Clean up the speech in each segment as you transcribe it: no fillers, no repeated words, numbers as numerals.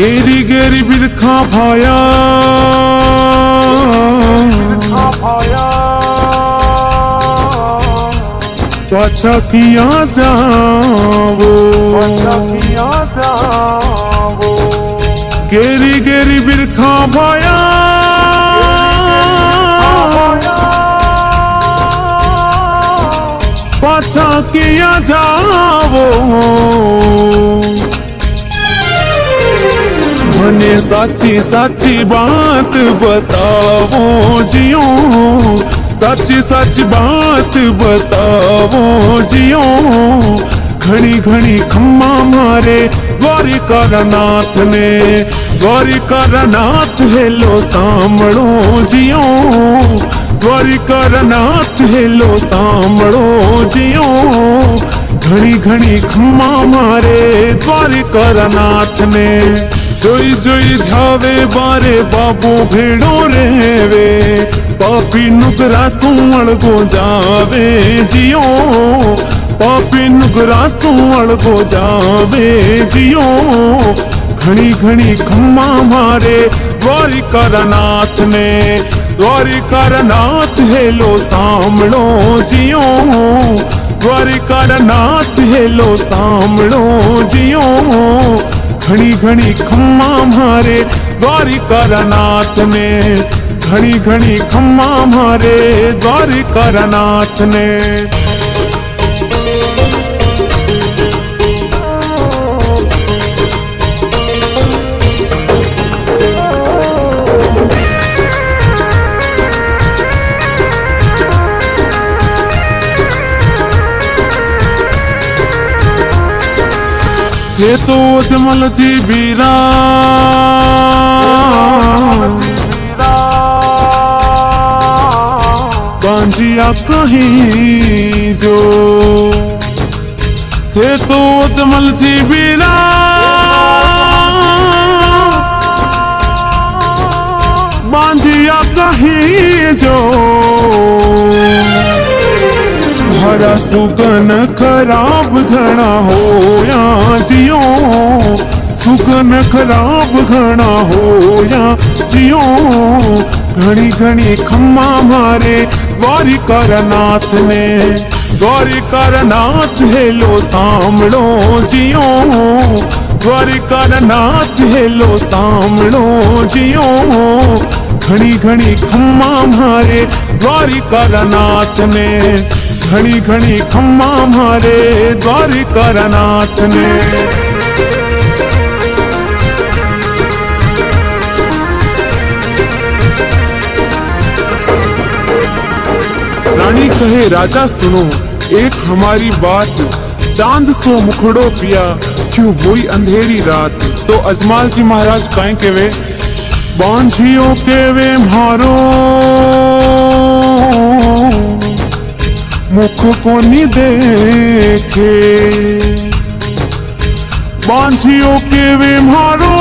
गेरी गेरी बिरखा भाया पाछा किया जावो गेरी गेरी बिरखा भाया पाछा किया जावो मने साची साची बात बतावो जियो साची साची बात बतावो जियो घणी घणी खम्मा मारे द्वारिकानाथ ने द्वारिकानाथ हेलो सामड़ो जियो द्वारिकानाथ हेलो सामड़ो जियो घणी घणी खम्मा मारे द्वारिकानाथ ने जोई जोई ध्यावे बारे बाबू भेड़ो रेवे पापी नुगरा सुवण को जावे जियो पापी नुगरा सुवण को जावे जियो घणी घणी खम्मा मारे द्वारिकानाथ ने द्वारिकानाथ हेलो सामड़ो जियो द्वारिकानाथ हेलो सामड़ो जियो घणी घणी खम्मा मारे द्वारिकानाथ ने घणी घणी खम्मा मारे द्वारिकानाथ ने ये तो अजमल जी बीरा बांझिया कहीं जो थे तो अजमल जी बीरा बांझिया कहीं जो हरा सुगन खराब घना होया जियो सुगन खराब घना होया जियो घणी घणी खम्मा मारे द्वारिकानाथ ने द्वारिकानाथ हेलो सामड़ो जियो द्वारिकानाथ हेलो सामड़ो जियो घणी घणी खम्मा मारे द्वारिकानाथ ने घणी घणी खम्मा मारे द्वारिकानाथ ने रानी कहे राजा सुनो एक हमारी बात चांद सो मुखड़ो पिया क्यों हुई अंधेरी रात तो अजमाल जी महाराज काहे के वे बांझियों के वे मारो मुख को नी देखे बांझियों के वे मारो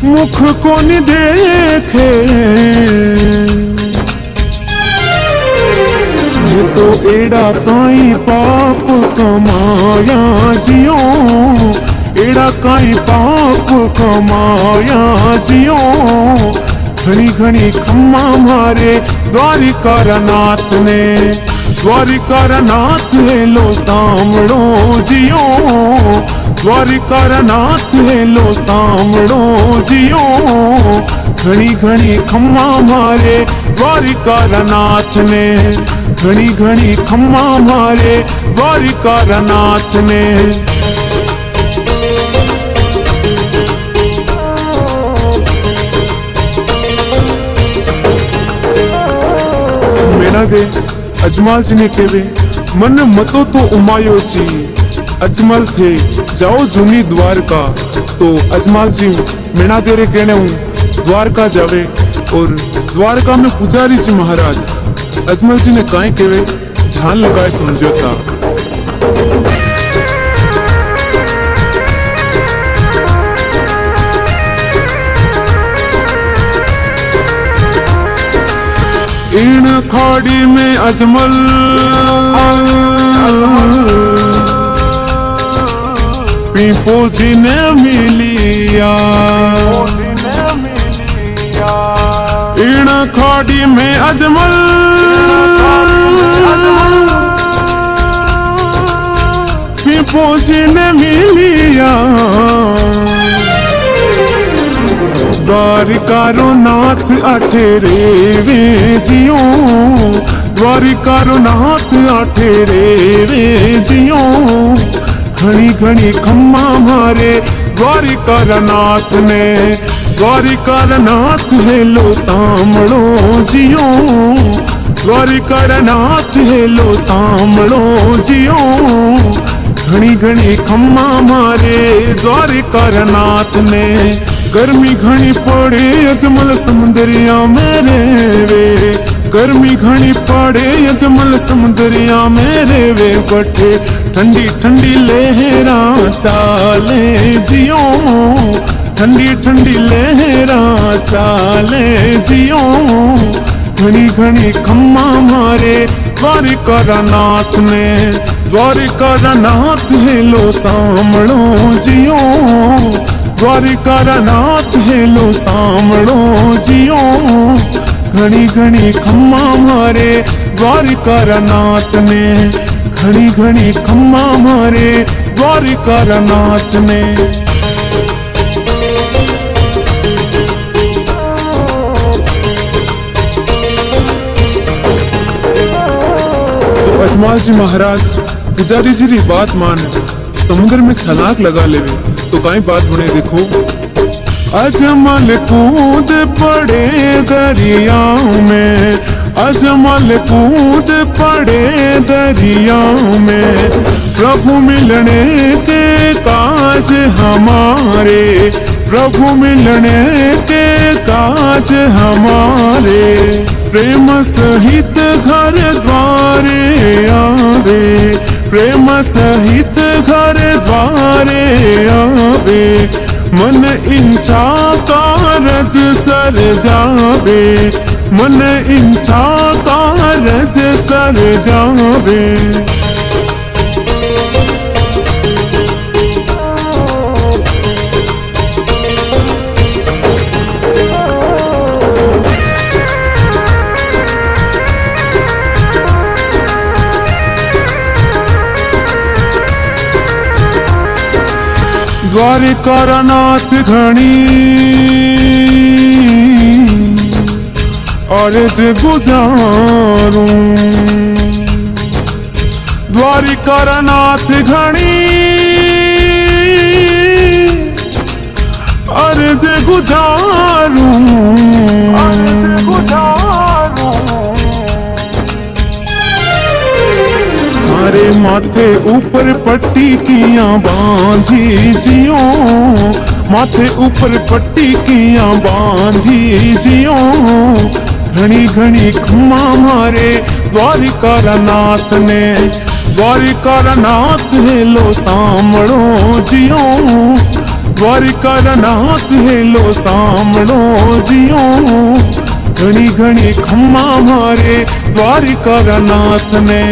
मुख को नी देखे ये तो एड़ा काई पाप कमाया जियो एड़ा काई पाप कमाया जियो घणी घणी खम्मा मारे द्वारिकानाथ ने द्वारिकानाथ हेलो सामड़ो जियो द्वारिकानाथ हेलो सामड़ो जियो घणी घणी खम्मा मारे द्वारिकानाथ ने घणी घणी खम्मा मारे द्वारिकानाथ ने मेना दे अजमल जी ने केवे मन मतो तो उमायो सी अजमल थे जाओ जूनी द्वारका तो अजमल जी मेना दे रे कहने हूँ द्वारका जावे और द्वारका में पुजारी जी महाराज अजमल जी ने काहे केवे ध्यान लगाए समझो सा इन खाड़ी में अजमल पीपोसी ने मिलिया इन खाड़ी में अजमल पीपोसी ने मिलिया द्वारिकारो नाथ अठेरे वे जियो द्वारिकारो नाथ अठेरे वे जियो घणी घणी खम्मा मारे द्वारिकार नाथ ने द्वारिकार नाथ हेलो सामड़ो जियो द्वारिकार नाथ हेलो सामड़ो जियो घणी घणी खम्मा मारे द्वारिकार नाथ ने गर्मी घनी पड़े अजमल समुद्रिया मेरे वे गर्मी घनी पड़े अजमल समुद्रिया मेरे वे बटे ठंडी ठंडी लहरा चाले जियो ठंडी ठंडी लहरा चाले जियो घनी घनी खम्मा मारे द्वारिकार नाथ ने द्वारिकार नाथ हेलो सामड़ो जियो द्वारिकार नाथ हेलो सामड़ो जियो घनी घनी खम्मा मारे द्वारिकार नाथ ने घनी घनी खम्मा मारे द्वारिकार नाथ ने। तो अजमल जी महाराज पुजारी जी की बात माने समुद्र में छलांग लगा लेवे तो काई बात बने देखो। अजमल कूद पड़े दरियाओं में अजमल कूद पड़े दरियाओं में प्रभु मिलने के काज हमारे प्रभु मिलने के काज हमारे प्रेम सहित घर द्वारे आवे प्रेम सहित घर द्वारे आवे मन इंचा कारज सर जावे मन इंचा कारज सर जावे। द्वारिकार नाथ घनी अर्ज गुजारूं द्वारिकार नाथ घनी अर्ज गुजारूं हमारे माथे ऊपर पट्टी किया बांधी जियो माथे ऊपर पट्टी किया बांधी जियो घनी घनी खम्मा मारे द्वारिकार नाथ ने द्वारिकार नाथ हेलो सामड़ो जियो द्वारिकार नाथ हेलो सामड़ो जियो घनी घनी खम्मा मारे द्वारिकार नाथ ने।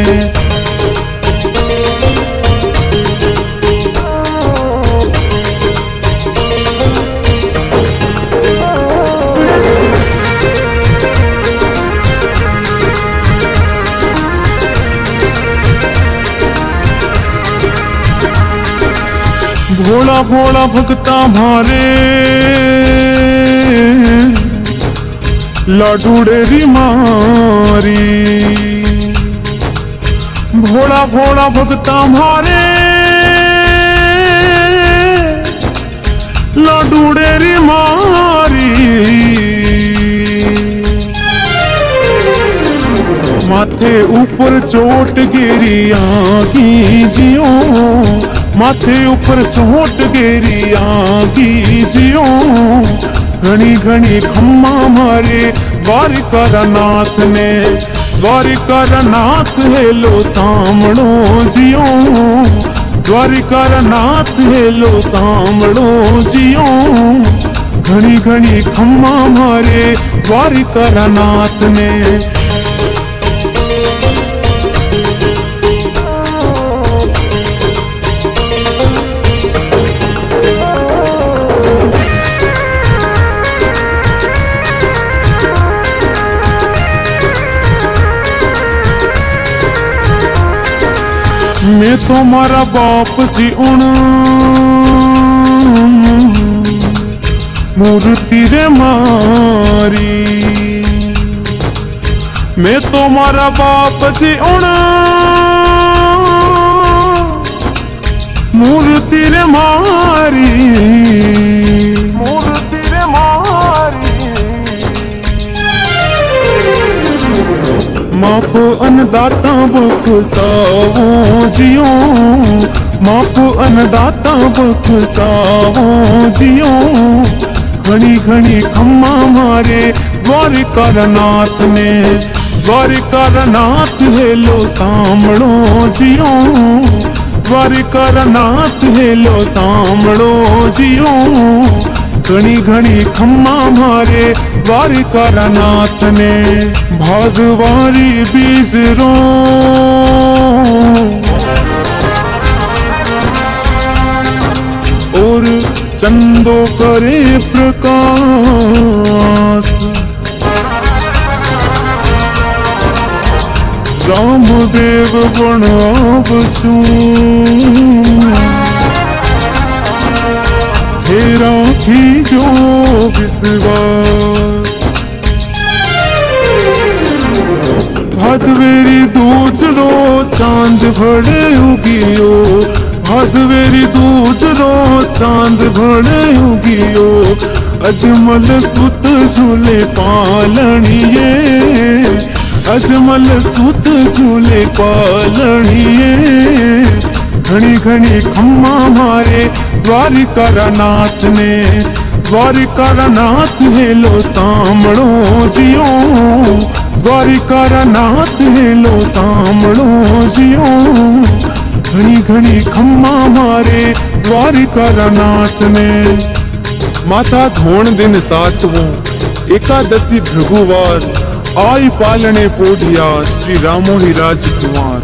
भोला भोला भक्ता भारे लाडूड़ेरी मारी भोला भोला भक्ता भारे लाडूड़ेरी मारी माथे ऊपर चोट गिरिया कीजियो माथे ऊपर चोट गिरिया कीजियो घनी घनी खम्मा मारे द्वारिकार नाथ ने द्वारिकार नाथ हेलो सामड़ो जियो द्वारिकार नाथ हेलो सामड़ो जियो घनी घनी खम्मा मारे द्वारिकार नाथ ने। तो मारा बाप जी उन मूर्ति रे मारी। मैं तो मारा बाप जी उन मूर्ति रे मारी। मूर्ति रे मारी। माप अन्नदाता बख्शाओ जियो, माप अन्नदाता बख्शाओ जियो। घणी घणी खम्मा मारे द्वारिकानाथ ने, द्वारिकानाथ हेलो सामणो जियो, द्वारिकानाथ हेलो सामणो जियो। घणी घणी खम्मा मारे द्वारिकानाथ ने, भागवारी बीजरो और चंदो करे प्रकाश। रामदेव बनावसू तेरा की जो विश्वास। भादवेरी दूजरो चांद भड़े उगियो, भादवेरी दूजरो चांद भड़े उगियो। अजमल सुत झूले पालनिए, अजमल सुत झूले पालनिए। घणी घणी खम्मा मारे द्वारिकानाथ ने, द्वारिकानाथ हेलो सामणो जियो, द्वारिकानाथ हेलो सामणो जियो। घणी घणी खम्मा मारे द्वारिकानाथ ने। माता धोण दिन सातवों एकादशी भृगुवार, आई पालने पोढ़िया श्री रामोही राजकुमार।